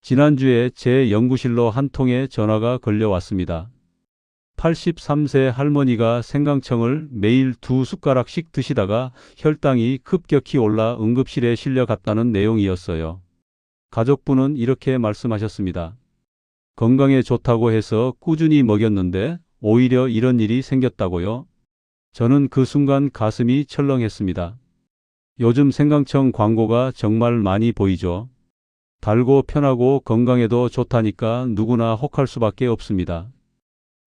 지난주에 제 연구실로 한 통의 전화가 걸려왔습니다. 83세 할머니가 생강청을 매일 2숟가락씩 드시다가 혈당이 급격히 올라 응급실에 실려갔다는 내용이었어요. 가족분은 이렇게 말씀하셨습니다. 건강에 좋다고 해서 꾸준히 먹였는데 오히려 이런 일이 생겼다고요? 저는 그 순간 가슴이 철렁했습니다. 요즘 생강청 광고가 정말 많이 보이죠. 달고 편하고 건강에도 좋다니까 누구나 혹할 수밖에 없습니다.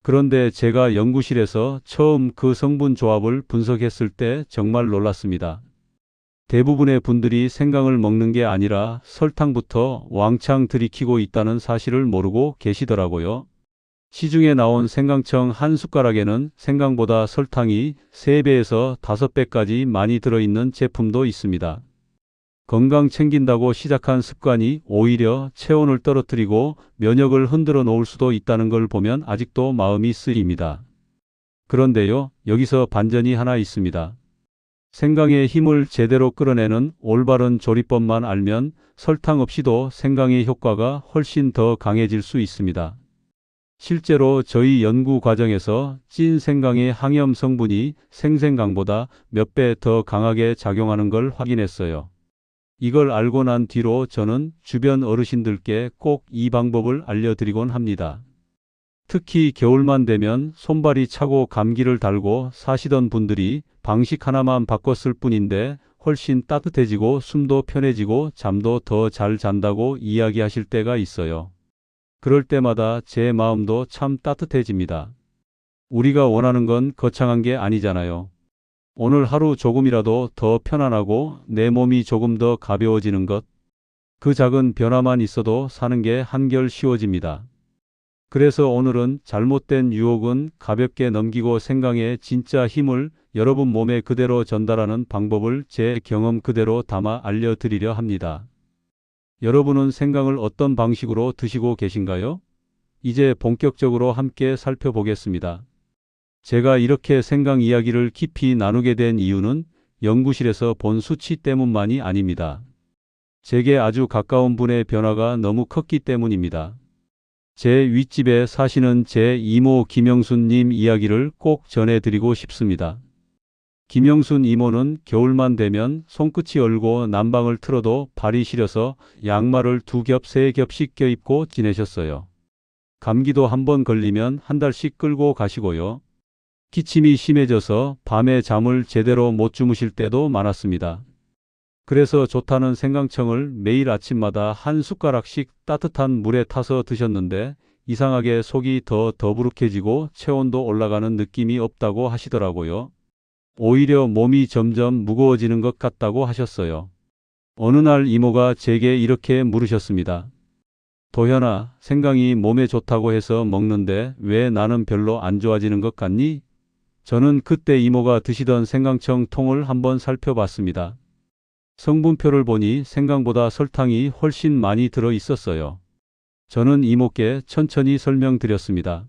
그런데 제가 연구실에서 처음 그 성분 조합을 분석했을 때 정말 놀랐습니다. 대부분의 분들이 생강을 먹는 게 아니라 설탕부터 왕창 들이키고 있다는 사실을 모르고 계시더라고요. 시중에 나온 생강청 한 숟가락에는 생강보다 설탕이 3배에서 5배까지 많이 들어있는 제품도 있습니다. 건강 챙긴다고 시작한 습관이 오히려 체온을 떨어뜨리고 면역을 흔들어 놓을 수도 있다는 걸 보면 아직도 마음이 쓰립니다. 그런데요, 여기서 반전이 하나 있습니다. 생강의 힘을 제대로 끌어내는 올바른 조리법만 알면 설탕 없이도 생강의 효과가 훨씬 더 강해질 수 있습니다. 실제로 저희 연구 과정에서 찐 생강의 항염 성분이 생생강보다 몇 배 더 강하게 작용하는 걸 확인했어요. 이걸 알고 난 뒤로 저는 주변 어르신들께 꼭 이 방법을 알려드리곤 합니다. 특히 겨울만 되면 손발이 차고 감기를 달고 사시던 분들이 방식 하나만 바꿨을 뿐인데 훨씬 따뜻해지고 숨도 편해지고 잠도 더 잘 잔다고 이야기하실 때가 있어요. 그럴 때마다 제 마음도 참 따뜻해집니다. 우리가 원하는 건 거창한 게 아니잖아요. 오늘 하루 조금이라도 더 편안하고 내 몸이 조금 더 가벼워지는 것. 그 작은 변화만 있어도 사는 게 한결 쉬워집니다. 그래서 오늘은 잘못된 유혹은 가볍게 넘기고 생강의 진짜 힘을 여러분 몸에 그대로 전달하는 방법을 제 경험 그대로 담아 알려드리려 합니다. 여러분은 생강을 어떤 방식으로 드시고 계신가요? 이제 본격적으로 함께 살펴보겠습니다. 제가 이렇게 생강 이야기를 깊이 나누게 된 이유는 연구실에서 본 수치 때문만이 아닙니다. 제게 아주 가까운 분의 변화가 너무 컸기 때문입니다. 제 윗집에 사시는 제 이모 김영순님 이야기를 꼭 전해드리고 싶습니다. 김영순 이모는 겨울만 되면 손끝이 얼고 난방을 틀어도 발이 시려서 양말을 2겹, 3겹씩 껴입고 지내셨어요. 감기도 한번 걸리면 한 달씩 끌고 가시고요. 기침이 심해져서 밤에 잠을 제대로 못 주무실 때도 많았습니다. 그래서 좋다는 생강청을 매일 아침마다 한 숟가락씩 따뜻한 물에 타서 드셨는데 이상하게 속이 더 더부룩해지고 체온도 올라가는 느낌이 없다고 하시더라고요. 오히려 몸이 점점 무거워지는 것 같다고 하셨어요. 어느 날 이모가 제게 이렇게 물으셨습니다. 도현아, 생강이 몸에 좋다고 해서 먹는데 왜 나는 별로 안 좋아지는 것 같니? 저는 그때 이모가 드시던 생강청 통을 한번 살펴봤습니다. 성분표를 보니 생강보다 설탕이 훨씬 많이 들어 있었어요. 저는 이모께 천천히 설명드렸습니다.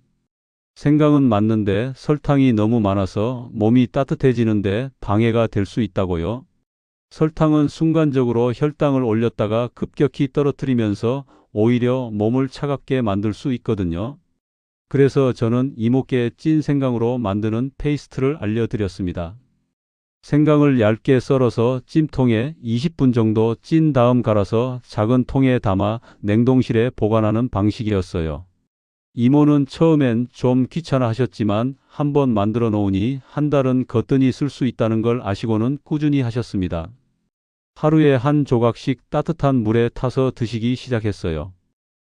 생강은 맞는데 설탕이 너무 많아서 몸이 따뜻해지는데 방해가 될 수 있다고요. 설탕은 순간적으로 혈당을 올렸다가 급격히 떨어뜨리면서 오히려 몸을 차갑게 만들 수 있거든요. 그래서 저는 이모께 찐 생강으로 만드는 페이스트를 알려드렸습니다. 생강을 얇게 썰어서 찜통에 20분 정도 찐 다음 갈아서 작은 통에 담아 냉동실에 보관하는 방식이었어요. 이모는 처음엔 좀 귀찮아 하셨지만 한번 만들어 놓으니 한 달은 거뜬히 쓸 수 있다는 걸 아시고는 꾸준히 하셨습니다. 하루에 한 조각씩 따뜻한 물에 타서 드시기 시작했어요.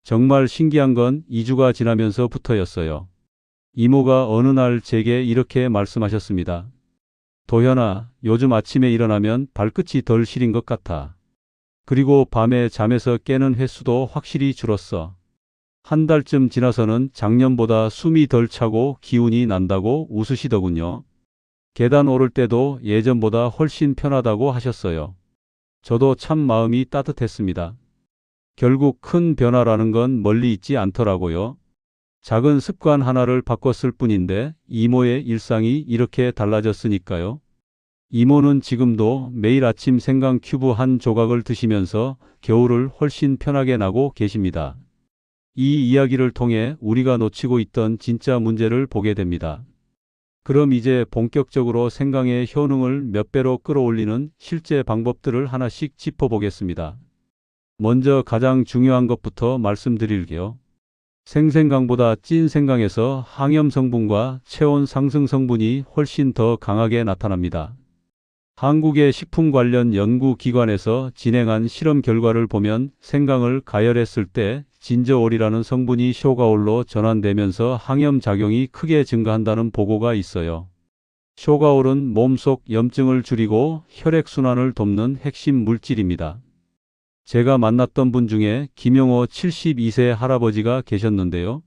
정말 신기한 건 2주가 지나면서부터였어요. 이모가 어느 날 제게 이렇게 말씀하셨습니다. 도현아, 요즘 아침에 일어나면 발끝이 덜 시린 것 같아. 그리고 밤에 잠에서 깨는 횟수도 확실히 줄었어. 한 달쯤 지나서는 작년보다 숨이 덜 차고 기운이 난다고 웃으시더군요. 계단 오를 때도 예전보다 훨씬 편하다고 하셨어요. 저도 참 마음이 따뜻했습니다. 결국 큰 변화라는 건 멀리 있지 않더라고요. 작은 습관 하나를 바꿨을 뿐인데 이모의 일상이 이렇게 달라졌으니까요. 이모는 지금도 매일 아침 생강 큐브 한 조각을 드시면서 겨울을 훨씬 편하게 나고 계십니다. 이 이야기를 통해 우리가 놓치고 있던 진짜 문제를 보게 됩니다. 그럼 이제 본격적으로 생강의 효능을 몇 배로 끌어올리는 실제 방법들을 하나씩 짚어보겠습니다. 먼저 가장 중요한 것부터 말씀드릴게요. 생생강보다 찐 생강에서 항염 성분과 체온 상승 성분이 훨씬 더 강하게 나타납니다. 한국의 식품 관련 연구기관에서 진행한 실험 결과를 보면 생강을 가열했을 때 진저올이라는 성분이 쇼가올로 전환되면서 항염 작용이 크게 증가한다는 보고가 있어요. 쇼가올은 몸속 염증을 줄이고 혈액순환을 돕는 핵심 물질입니다. 제가 만났던 분 중에 김용호 72세 할아버지가 계셨는데요.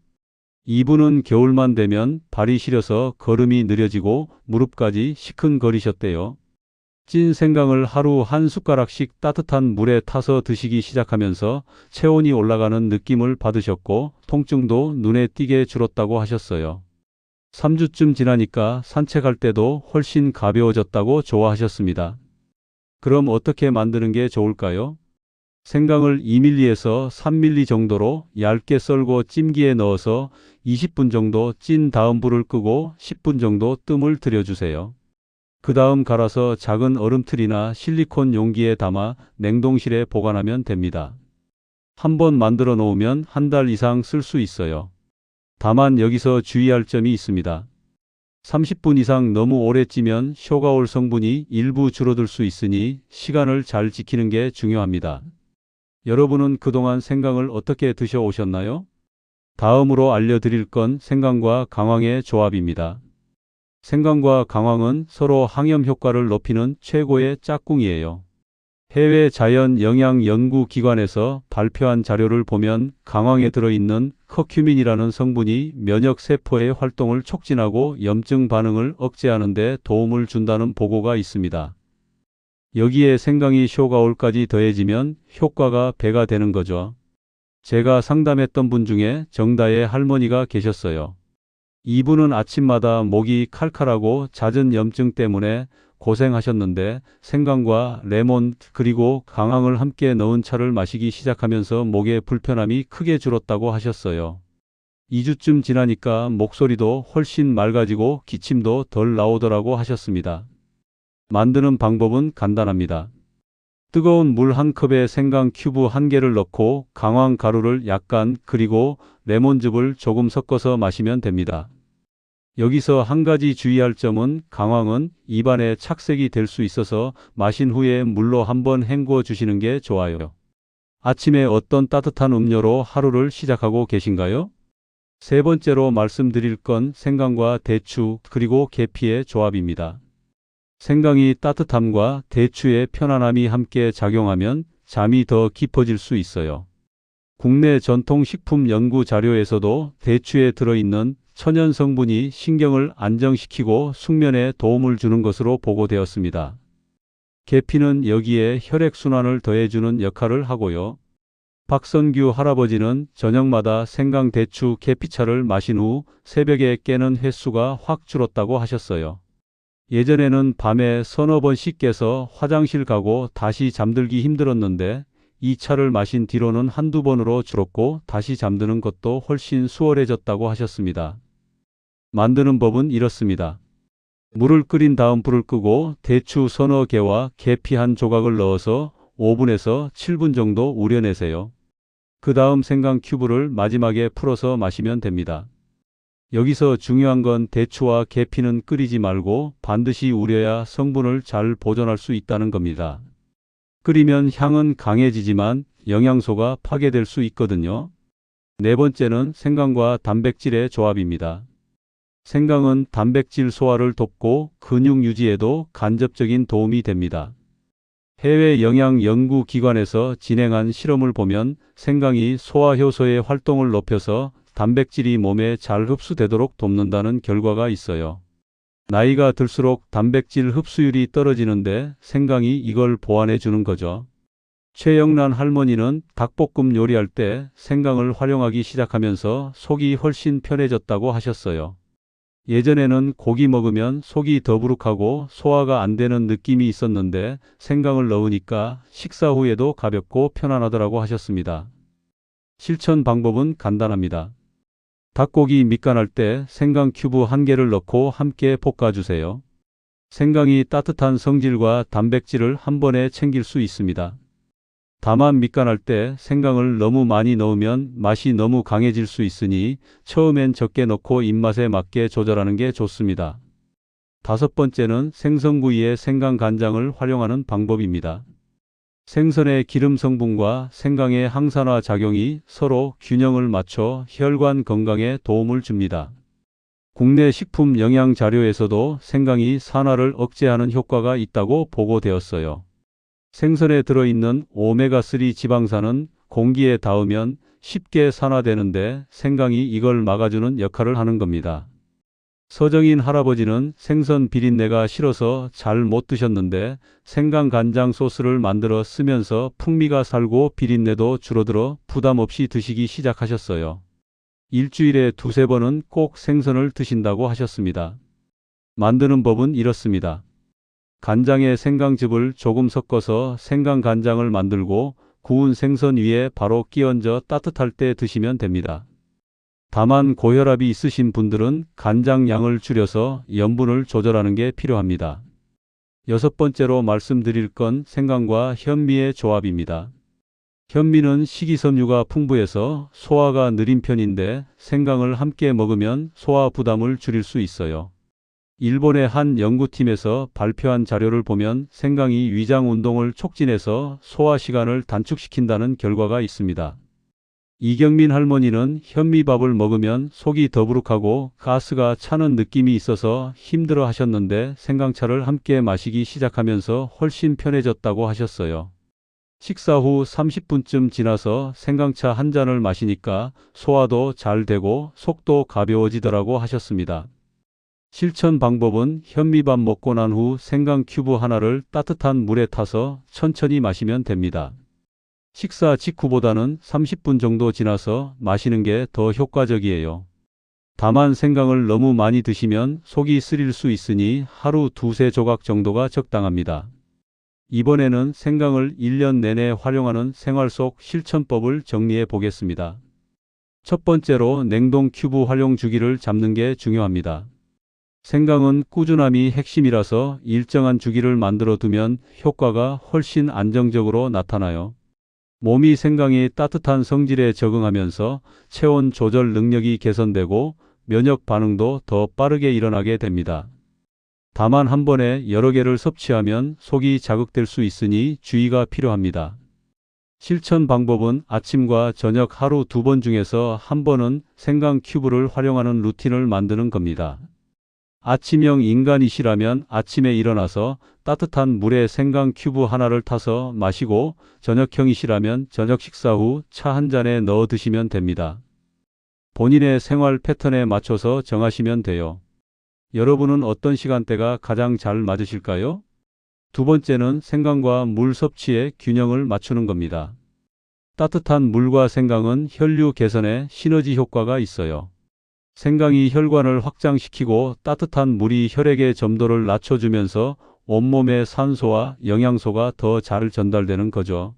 이분은 겨울만 되면 발이 시려서 걸음이 느려지고 무릎까지 시큰거리셨대요. 찐 생강을 하루 한 숟가락씩 따뜻한 물에 타서 드시기 시작하면서 체온이 올라가는 느낌을 받으셨고 통증도 눈에 띄게 줄었다고 하셨어요. 3주쯤 지나니까 산책할 때도 훨씬 가벼워졌다고 좋아하셨습니다. 그럼 어떻게 만드는 게 좋을까요? 생강을 2mm에서 3mm 정도로 얇게 썰고 찜기에 넣어서 20분 정도 찐 다음 불을 끄고 10분 정도 뜸을 들여주세요. 그 다음 갈아서 작은 얼음틀이나 실리콘 용기에 담아 냉동실에 보관하면 됩니다. 한번 만들어 놓으면 한 달 이상 쓸 수 있어요. 다만 여기서 주의할 점이 있습니다. 30분 이상 너무 오래 찌면 쇼가올 성분이 일부 줄어들 수 있으니 시간을 잘 지키는 게 중요합니다. 여러분은 그동안 생강을 어떻게 드셔 오셨나요? 다음으로 알려드릴 건 생강과 강황의 조합입니다. 생강과 강황은 서로 항염 효과를 높이는 최고의 짝꿍이에요. 해외 자연영양연구기관에서 발표한 자료를 보면 강황에 들어있는 커큐민이라는 성분이 면역세포의 활동을 촉진하고 염증 반응을 억제하는 데 도움을 준다는 보고가 있습니다. 여기에 생강이 쇼가올까지 더해지면 효과가 배가 되는 거죠. 제가 상담했던 분 중에 정다의 할머니가 계셨어요. 이분은 아침마다 목이 칼칼하고 잦은 염증 때문에 고생하셨는데 생강과 레몬 그리고 강황을 함께 넣은 차를 마시기 시작하면서 목의 불편함이 크게 줄었다고 하셨어요. 2주쯤 지나니까 목소리도 훨씬 맑아지고 기침도 덜 나오더라고 하셨습니다. 만드는 방법은 간단합니다. 뜨거운 물 한 컵에 생강 큐브 1개를 넣고 강황 가루를 약간 그리고 레몬즙을 조금 섞어서 마시면 됩니다. 여기서 한 가지 주의할 점은 강황은 입안에 착색이 될 수 있어서 마신 후에 물로 한번 헹궈 주시는 게 좋아요. 아침에 어떤 따뜻한 음료로 하루를 시작하고 계신가요? 세 번째로 말씀드릴 건 생강과 대추 그리고 계피의 조합입니다. 생강이 따뜻함과 대추의 편안함이 함께 작용하면 잠이 더 깊어질 수 있어요. 국내 전통식품 연구 자료에서도 대추에 들어있는 천연 성분이 신경을 안정시키고 숙면에 도움을 주는 것으로 보고되었습니다. 계피는 여기에 혈액순환을 더해주는 역할을 하고요. 박선규 할아버지는 저녁마다 생강 대추 계피차를 마신 후 새벽에 깨는 횟수가 확 줄었다고 하셨어요. 예전에는 밤에 서너 번씩 깨서 화장실 가고 다시 잠들기 힘들었는데 이 차를 마신 뒤로는 한두 번으로 줄었고 다시 잠드는 것도 훨씬 수월해졌다고 하셨습니다. 만드는 법은 이렇습니다. 물을 끓인 다음 불을 끄고 대추 서너 개와 계피 한 조각을 넣어서 5분에서 7분 정도 우려내세요. 그 다음 생강 큐브를 마지막에 풀어서 마시면 됩니다. 여기서 중요한 건 대추와 계피는 끓이지 말고 반드시 우려야 성분을 잘 보존할 수 있다는 겁니다. 끓이면 향은 강해지지만 영양소가 파괴될 수 있거든요. 네 번째는 생강과 단백질의 조합입니다. 생강은 단백질 소화를 돕고 근육 유지에도 간접적인 도움이 됩니다. 해외 영양연구기관에서 진행한 실험을 보면 생강이 소화효소의 활동을 높여서 단백질이 몸에 잘 흡수되도록 돕는다는 결과가 있어요. 나이가 들수록 단백질 흡수율이 떨어지는데 생강이 이걸 보완해 주는 거죠. 최영란 할머니는 닭볶음 요리할 때 생강을 활용하기 시작하면서 속이 훨씬 편해졌다고 하셨어요. 예전에는 고기 먹으면 속이 더부룩하고 소화가 안 되는 느낌이 있었는데 생강을 넣으니까 식사 후에도 가볍고 편안하더라고 하셨습니다. 실천 방법은 간단합니다. 닭고기 밑간할 때 생강 큐브 1개를 넣고 함께 볶아주세요. 생강이 따뜻한 성질과 단백질을 한 번에 챙길 수 있습니다. 다만 밑간할 때 생강을 너무 많이 넣으면 맛이 너무 강해질 수 있으니 처음엔 적게 넣고 입맛에 맞게 조절하는 게 좋습니다. 5번째는 생선구이에 생강 간장을 활용하는 방법입니다. 생선의 기름 성분과 생강의 항산화 작용이 서로 균형을 맞춰 혈관 건강에 도움을 줍니다. 국내 식품 영양 자료에서도 생강이 산화를 억제하는 효과가 있다고 보고되었어요. 생선에 들어있는 오메가3 지방산은 공기에 닿으면 쉽게 산화되는데 생강이 이걸 막아주는 역할을 하는 겁니다. 서정인 할아버지는 생선 비린내가 싫어서 잘 못 드셨는데 생강 간장 소스를 만들어 쓰면서 풍미가 살고 비린내도 줄어들어 부담 없이 드시기 시작하셨어요. 일주일에 2~3번은 꼭 생선을 드신다고 하셨습니다. 만드는 법은 이렇습니다. 간장에 생강즙을 조금 섞어서 생강 간장을 만들고 구운 생선 위에 바로 끼얹어 따뜻할 때 드시면 됩니다. 다만 고혈압이 있으신 분들은 간장 양을 줄여서 염분을 조절하는 게 필요합니다. 6번째로 말씀드릴 건 생강과 현미의 조합입니다. 현미는 식이섬유가 풍부해서 소화가 느린 편인데 생강을 함께 먹으면 소화 부담을 줄일 수 있어요. 일본의 한 연구팀에서 발표한 자료를 보면 생강이 위장 운동을 촉진해서 소화 시간을 단축시킨다는 결과가 있습니다. 이경민 할머니는 현미밥을 먹으면 속이 더부룩하고 가스가 차는 느낌이 있어서 힘들어 하셨는데 생강차를 함께 마시기 시작하면서 훨씬 편해졌다고 하셨어요. 식사 후 30분쯤 지나서 생강차 한 잔을 마시니까 소화도 잘 되고 속도 가벼워지더라고 하셨습니다. 실천 방법은 현미밥 먹고 난 후 생강 큐브 하나를 따뜻한 물에 타서 천천히 마시면 됩니다. 식사 직후보다는 30분 정도 지나서 마시는 게 더 효과적이에요. 다만 생강을 너무 많이 드시면 속이 쓰릴 수 있으니 하루 2~3조각 정도가 적당합니다. 이번에는 생강을 1년 내내 활용하는 생활 속 실천법을 정리해 보겠습니다. 첫 번째로 냉동 큐브 활용 주기를 잡는 게 중요합니다. 생강은 꾸준함이 핵심이라서 일정한 주기를 만들어 두면 효과가 훨씬 안정적으로 나타나요. 몸이 생강이 따뜻한 성질에 적응하면서 체온 조절 능력이 개선되고 면역 반응도 더 빠르게 일어나게 됩니다. 다만 한 번에 여러 개를 섭취하면 속이 자극될 수 있으니 주의가 필요합니다. 실천 방법은 아침과 저녁 하루 2번 중에서 한 번은 생강 큐브를 활용하는 루틴을 만드는 겁니다. 아침형 인간이시라면 아침에 일어나서 따뜻한 물에 생강 큐브 하나를 타서 마시고 저녁형이시라면 저녁 식사 후 차 한 잔에 넣어 드시면 됩니다. 본인의 생활 패턴에 맞춰서 정하시면 돼요. 여러분은 어떤 시간대가 가장 잘 맞으실까요? 두 번째는 생강과 물 섭취의 균형을 맞추는 겁니다. 따뜻한 물과 생강은 혈류 개선에 시너지 효과가 있어요. 생강이 혈관을 확장시키고 따뜻한 물이 혈액의 점도를 낮춰주면서 온몸에 산소와 영양소가 더 잘 전달되는 거죠.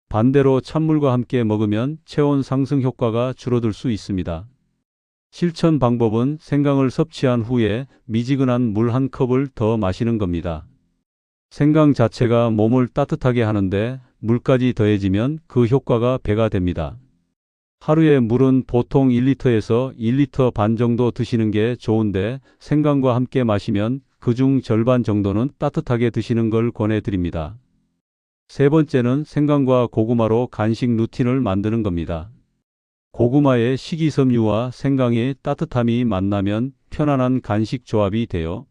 반대로 찬물과 함께 먹으면 체온 상승 효과가 줄어들 수 있습니다. 실천 방법은 생강을 섭취한 후에 미지근한 물 한 컵을 더 마시는 겁니다. 생강 자체가 몸을 따뜻하게 하는데 물까지 더해지면 그 효과가 배가 됩니다. 하루에 물은 보통 1리터에서 1리터 반 정도 드시는 게 좋은데 생강과 함께 마시면 그중 절반 정도는 따뜻하게 드시는 걸 권해드립니다. 세 번째는 생강과 고구마로 간식 루틴을 만드는 겁니다. 고구마의 식이섬유와 생강의 따뜻함이 만나면 편안한 간식 조합이 돼요.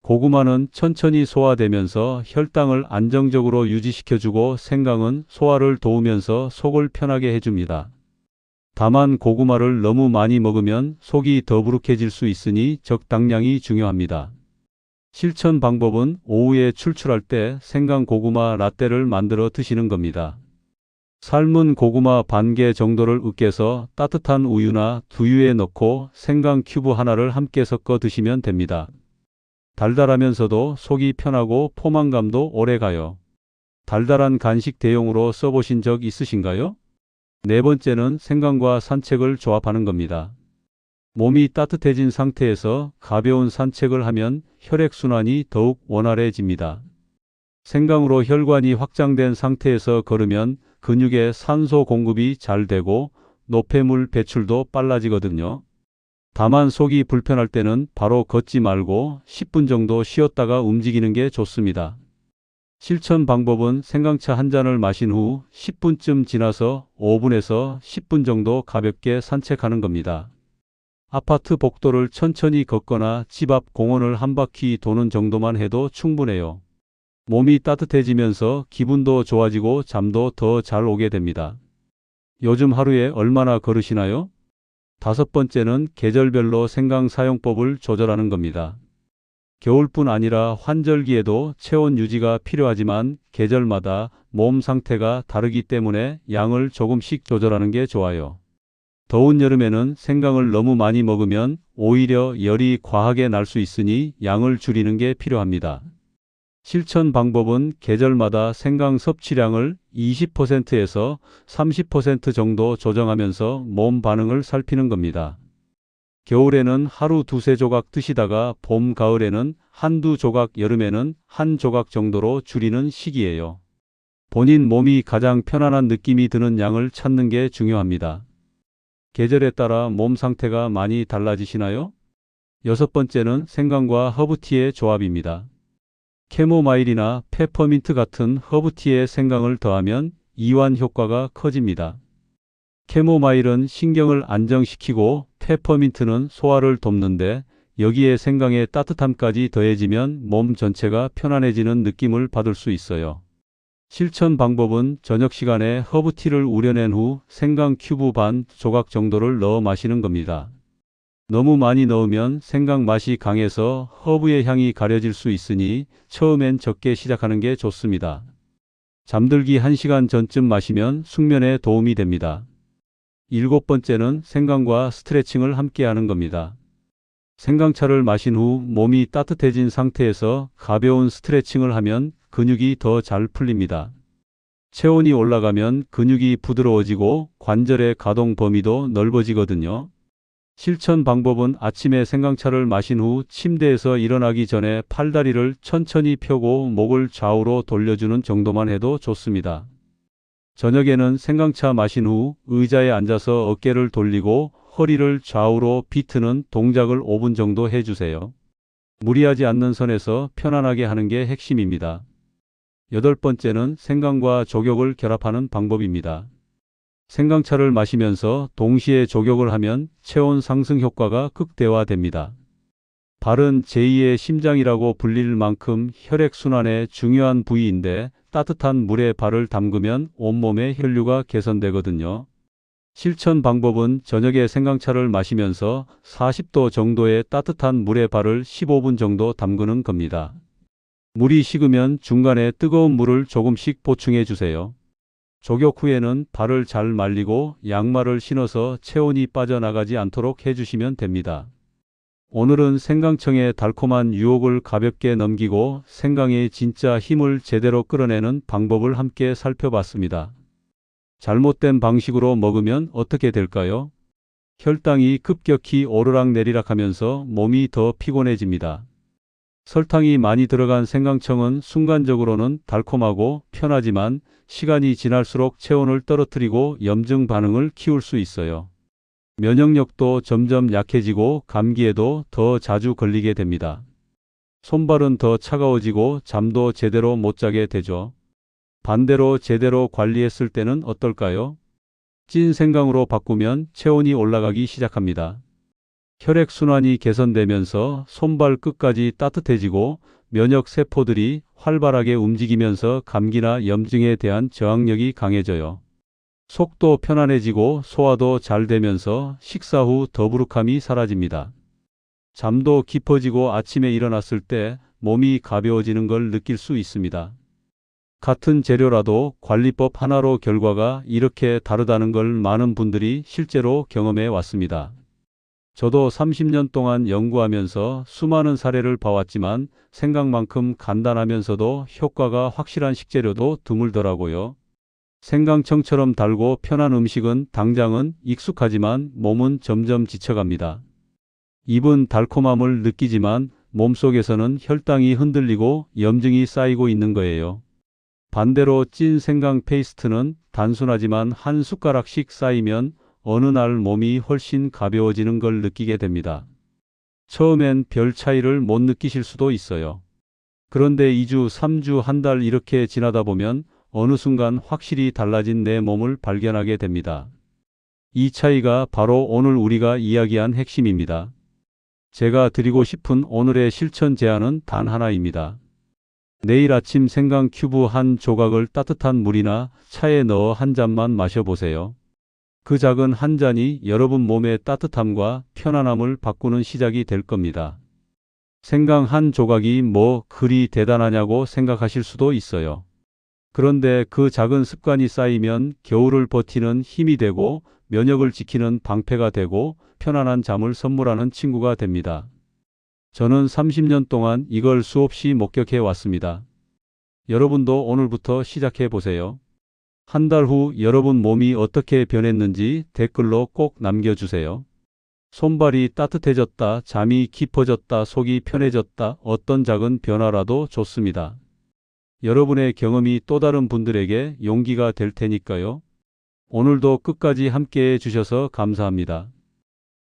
고구마는 천천히 소화되면서 혈당을 안정적으로 유지시켜주고 생강은 소화를 도우면서 속을 편하게 해줍니다. 다만 고구마를 너무 많이 먹으면 속이 더부룩해질 수 있으니 적당량이 중요합니다. 실천 방법은 오후에 출출할 때 생강 고구마 라떼를 만들어 드시는 겁니다. 삶은 고구마 반 개 정도를 으깨서 따뜻한 우유나 두유에 넣고 생강 큐브 하나를 함께 섞어 드시면 됩니다. 달달하면서도 속이 편하고 포만감도 오래 가요. 달달한 간식 대용으로 써보신 적 있으신가요? 네 번째는 생강과 산책을 조합하는 겁니다. 몸이 따뜻해진 상태에서 가벼운 산책을 하면 혈액순환이 더욱 원활해집니다. 생강으로 혈관이 확장된 상태에서 걸으면 근육에 산소 공급이 잘 되고 노폐물 배출도 빨라지거든요. 다만 속이 불편할 때는 바로 걷지 말고 10분 정도 쉬었다가 움직이는 게 좋습니다. 실천 방법은 생강차 한 잔을 마신 후 10분쯤 지나서 5분에서 10분 정도 가볍게 산책하는 겁니다. 아파트 복도를 천천히 걷거나 집 앞 공원을 한 바퀴 도는 정도만 해도 충분해요. 몸이 따뜻해지면서 기분도 좋아지고 잠도 더 잘 오게 됩니다. 요즘 하루에 얼마나 걸으시나요? 다섯 번째는 계절별로 생강 사용법을 조절하는 겁니다. 겨울뿐 아니라 환절기에도 체온 유지가 필요하지만 계절마다 몸 상태가 다르기 때문에 양을 조금씩 조절하는 게 좋아요. 더운 여름에는 생강을 너무 많이 먹으면 오히려 열이 과하게 날 수 있으니 양을 줄이는 게 필요합니다. 실천 방법은 계절마다 생강 섭취량을 20%에서 30% 정도 조정하면서 몸 반응을 살피는 겁니다. 겨울에는 하루 두세 조각 드시다가 봄, 가을에는 한두 조각, 여름에는 한 조각 정도로 줄이는 시기예요. 본인 몸이 가장 편안한 느낌이 드는 양을 찾는 게 중요합니다. 계절에 따라 몸 상태가 많이 달라지시나요? 여섯 번째는 생강과 허브티의 조합입니다. 캐모마일이나 페퍼민트 같은 허브티에 생강을 더하면 이완 효과가 커집니다. 캐모마일은 신경을 안정시키고 페퍼민트는 소화를 돕는데 여기에 생강의 따뜻함까지 더해지면 몸 전체가 편안해지는 느낌을 받을 수 있어요. 실천 방법은 저녁 시간에 허브티를 우려낸 후 생강 큐브 반 조각 정도를 넣어 마시는 겁니다. 너무 많이 넣으면 생강 맛이 강해서 허브의 향이 가려질 수 있으니 처음엔 적게 시작하는 게 좋습니다. 잠들기 1시간 전쯤 마시면 숙면에 도움이 됩니다. 일곱 번째는 생강과 스트레칭을 함께 하는 겁니다. 생강차를 마신 후 몸이 따뜻해진 상태에서 가벼운 스트레칭을 하면 근육이 더 잘 풀립니다. 체온이 올라가면 근육이 부드러워지고 관절의 가동 범위도 넓어지거든요. 실천 방법은 아침에 생강차를 마신 후 침대에서 일어나기 전에 팔다리를 천천히 펴고 목을 좌우로 돌려주는 정도만 해도 좋습니다. 저녁에는 생강차 마신 후 의자에 앉아서 어깨를 돌리고 허리를 좌우로 비트는 동작을 5분 정도 해주세요. 무리하지 않는 선에서 편안하게 하는 게 핵심입니다. 여덟 번째는 생강과 족욕을 결합하는 방법입니다. 생강차를 마시면서 동시에 족욕을 하면 체온 상승 효과가 극대화됩니다. 발은 제2의 심장이라고 불릴 만큼 혈액순환의 중요한 부위인데 따뜻한 물에 발을 담그면 온몸의 혈류가 개선되거든요. 실천 방법은 저녁에 생강차를 마시면서 40도 정도의 따뜻한 물에 발을 15분 정도 담그는 겁니다. 물이 식으면 중간에 뜨거운 물을 조금씩 보충해 주세요. 족욕 후에는 발을 잘 말리고 양말을 신어서 체온이 빠져나가지 않도록 해주시면 됩니다. 오늘은 생강청의 달콤한 유혹을 가볍게 넘기고 생강의 진짜 힘을 제대로 끌어내는 방법을 함께 살펴봤습니다. 잘못된 방식으로 먹으면 어떻게 될까요? 혈당이 급격히 오르락내리락 하면서 몸이 더 피곤해집니다. 설탕이 많이 들어간 생강청은 순간적으로는 달콤하고 편하지만 시간이 지날수록 체온을 떨어뜨리고 염증 반응을 키울 수 있어요. 면역력도 점점 약해지고 감기에도 더 자주 걸리게 됩니다. 손발은 더 차가워지고 잠도 제대로 못 자게 되죠. 반대로 제대로 관리했을 때는 어떨까요? 찐 생강으로 바꾸면 체온이 올라가기 시작합니다. 혈액순환이 개선되면서 손발 끝까지 따뜻해지고 면역 세포들이 활발하게 움직이면서 감기나 염증에 대한 저항력이 강해져요. 속도 편안해지고 소화도 잘 되면서 식사 후 더부룩함이 사라집니다. 잠도 깊어지고 아침에 일어났을 때 몸이 가벼워지는 걸 느낄 수 있습니다. 같은 재료라도 관리법 하나로 결과가 이렇게 다르다는 걸 많은 분들이 실제로 경험해 왔습니다. 저도 30년 동안 연구하면서 수많은 사례를 봐왔지만 생강만큼 간단하면서도 효과가 확실한 식재료도 드물더라고요. 생강청처럼 달고 편한 음식은 당장은 익숙하지만 몸은 점점 지쳐갑니다. 입은 달콤함을 느끼지만 몸속에서는 혈당이 흔들리고 염증이 쌓이고 있는 거예요. 반대로 찐 생강 페이스트는 단순하지만 한 숟가락씩 쌓이면 어느 날 몸이 훨씬 가벼워지는 걸 느끼게 됩니다. 처음엔 별 차이를 못 느끼실 수도 있어요. 그런데 2주, 3주, 한 달 이렇게 지나다 보면 어느 순간 확실히 달라진 내 몸을 발견하게 됩니다. 이 차이가 바로 오늘 우리가 이야기한 핵심입니다. 제가 드리고 싶은 오늘의 실천 제안은 단 하나입니다. 내일 아침 생강 큐브 한 조각을 따뜻한 물이나 차에 넣어 한 잔만 마셔보세요. 그 작은 한 잔이 여러분 몸의 따뜻함과 편안함을 바꾸는 시작이 될 겁니다. 생강 한 조각이 뭐 그리 대단하냐고 생각하실 수도 있어요. 그런데 그 작은 습관이 쌓이면 겨울을 버티는 힘이 되고 면역을 지키는 방패가 되고 편안한 잠을 선물하는 친구가 됩니다. 저는 30년 동안 이걸 수없이 목격해 왔습니다. 여러분도 오늘부터 시작해 보세요. 한 달 후 여러분 몸이 어떻게 변했는지 댓글로 꼭 남겨주세요. 손발이 따뜻해졌다, 잠이 깊어졌다, 속이 편해졌다, 어떤 작은 변화라도 좋습니다. 여러분의 경험이 또 다른 분들에게 용기가 될 테니까요. 오늘도 끝까지 함께해 주셔서 감사합니다.